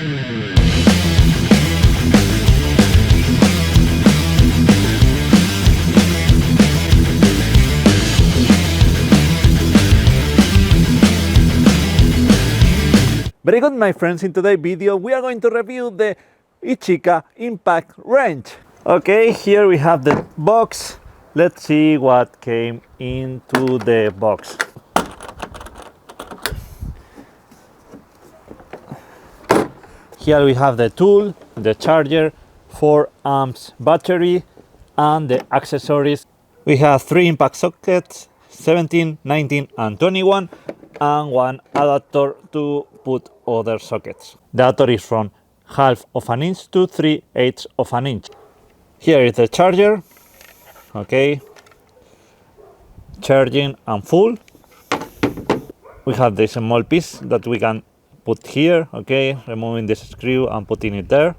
Very good, my friends. In today's video we are going to review the Hychika impact wrench. Okay, here we have the box. Let's see what came into the box. Here we have the tool, the charger, 4 amps battery, and the accessories. We have 3 impact sockets, 17, 19 and 21, and 1 adapter to put other sockets. The adapter is from 1/2 of an inch to 3/8 of an inch. Here is the charger, okay, charging and full. We have this small piece that we can put here, okay, removing this screw and putting it there.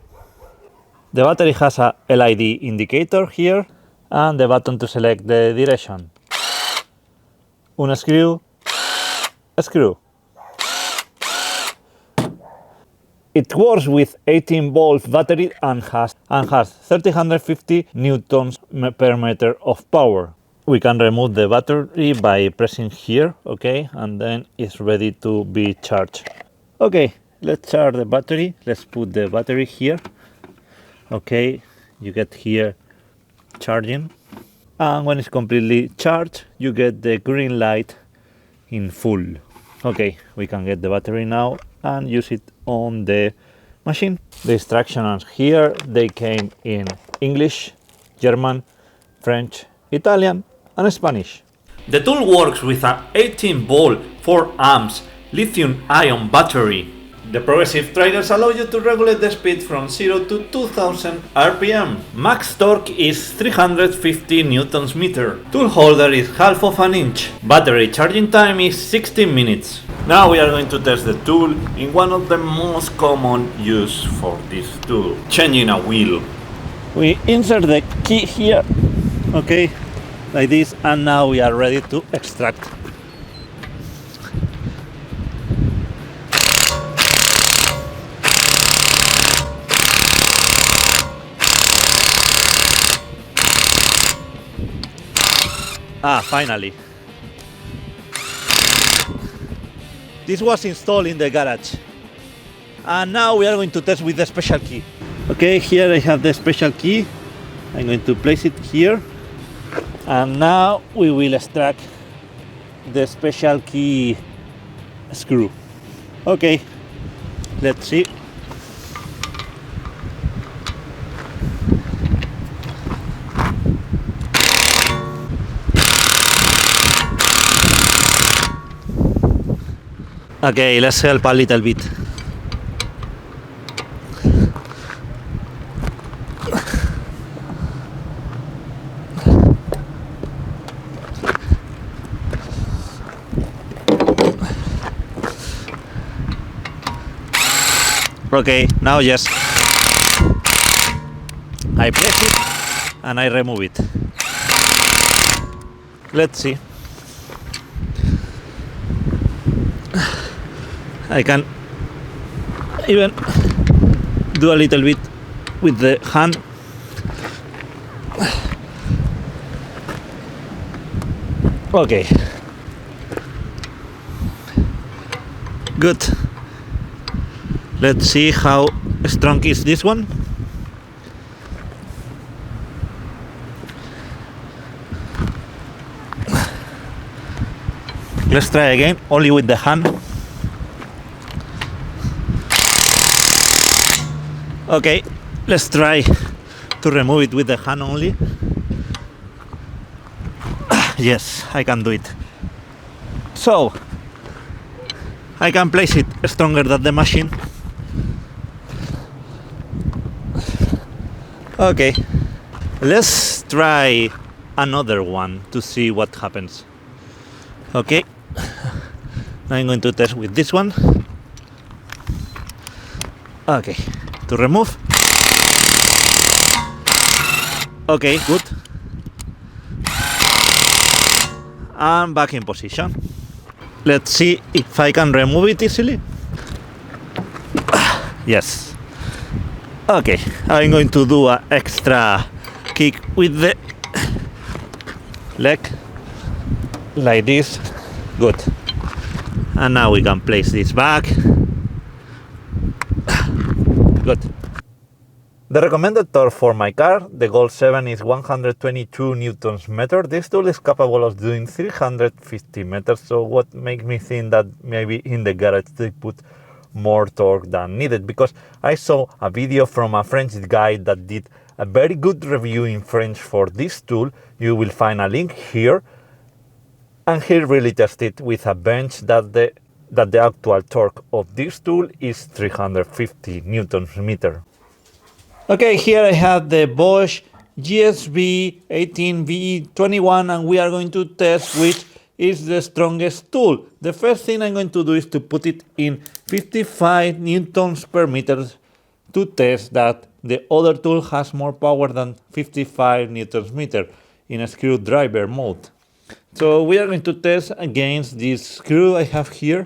The battery has a LED indicator here and the button to select the direction. Un screw, a screw. It works with 18-volt battery and has 350 newtons per meter of power. We can remove the battery by pressing here, okay, and then it's ready to be charged. Okay, let's charge the battery. Let's put the battery here. Okay, you get here charging, and when it's completely charged you get the green light in full. Okay, we can get the battery now and use it on the machine. The instructions here, they came in English, German, French, Italian and Spanish. The tool works with an 18-volt 4 amps lithium-ion battery. The progressive triggers allow you to regulate the speed from 0 to 2000 RPM. Max torque is 350 newtons meter. Tool holder is 1/2 of an inch. Battery charging time is 16 minutes. Now we are going to test the tool in one of the most common use for this tool, changing a wheel. We insert the key here, okay, like this, and now we are ready to extract. Finally. This was installed in the garage. And now we are going to test with the special key. Okay, here I have the special key. I'm going to place it here. And now we will extract the special key screw. Okay, let's see. Okay, let's help a little bit. Okay, now yes. I place it and I remove it. Let's see. I can even do a little bit with the hand. Okay. Good. Let's see how strong is this one. Let's try again, only with the hand. Okay, let's try to remove it with the hand only. Yes, I can do it. So, I can place it stronger than the machine. Okay, let's try another one to see what happens. Okay, now I'm going to test with this one. Okay, to remove. Okay, good. And back in position. Let's see if I can remove it easily. Yes. Okay, I'm going to do an extra kick with the leg, like this. Good. And now we can place this back. Good. The recommended torque for my car, the Gold 7, is 122 newtons meter. This tool is capable of doing 350 meters, so what makes me think that maybe in the garage they put more torque than needed, because I saw a video from a French guy that did a very good review in French for this tool. You will find a link here, and he really tested with a bench that the actual torque of this tool is 350 newtons meter. Okay, here I have the Bosch GSB 18V21, and we are going to test which is the strongest tool. The first thing I'm going to do is to put it in 55 newtons per meter to test that the other tool has more power than 55 newtons meter in a screwdriver mode. So we are going to test against this screw I have here.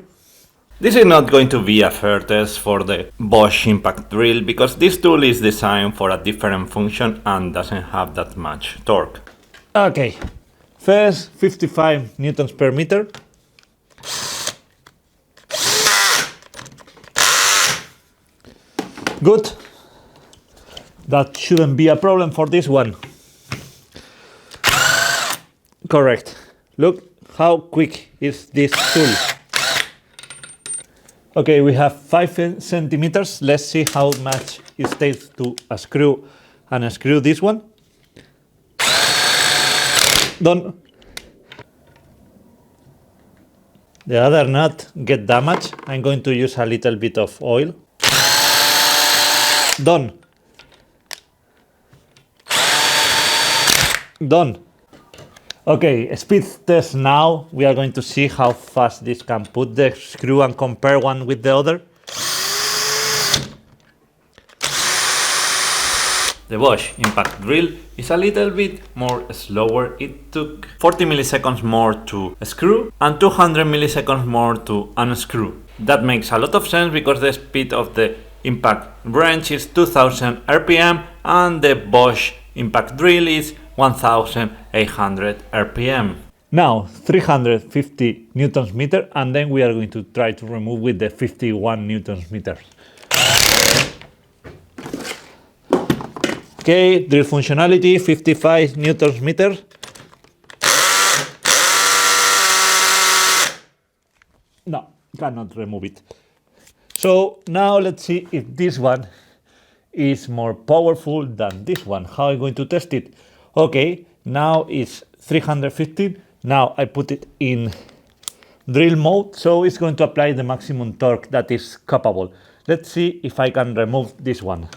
This is not going to be a fair test for the Bosch impact drill, because this tool is designed for a different function and doesn't have that much torque. Okay, first 55 newtons per meter. Good. That shouldn't be a problem for this one. Correct. Look how quick is this tool. Okay, we have 5 centimeters. Let's see how much it takes to unscrew and unscrew this one. Done. The other nut get damaged. I'm going to use a little bit of oil. Done. Done. Okay, speed test now. We are going to see how fast this can put the screw and compare one with the other. The Bosch impact drill is a little bit more slower. It took 40 milliseconds more to screw and 200 milliseconds more to unscrew. That makes a lot of sense because the speed of the impact wrench is 2000 RPM and the Bosch impact drill is 1800 RPM. Now 350 newtons meter, and then we are going to try to remove with the 51 newtons meters. Okay, drill functionality 55 newtons meter. No, cannot remove it. So now let's see if this one is more powerful than this one. How am I going to test it? Okay, now it's 350. Now I put it in drill mode, so it's going to apply the maximum torque that is capable. Let's see if I can remove this one.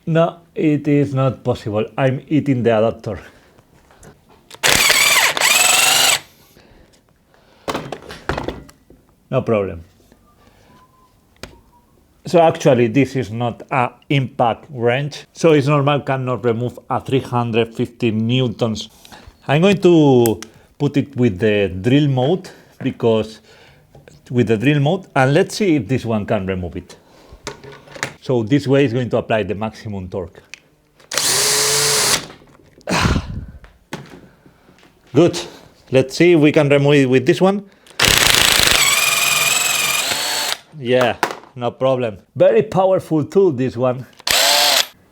No, it is not possible. I'm eating the adapter. No problem. So actually this is not an impact wrench, so it's normal, cannot remove a 350 newtons. I'm going to put it with the drill mode, and let's see if this one can remove it. So this way is going to apply the maximum torque. Good. Let's see if we can remove it with this one. Yeah, no problem. Very powerful tool, this one.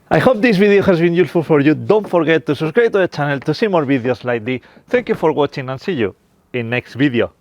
I hope this video has been useful for you. Don't forget to subscribe to the channel to see more videos like this. Thank you for watching and see you in next video.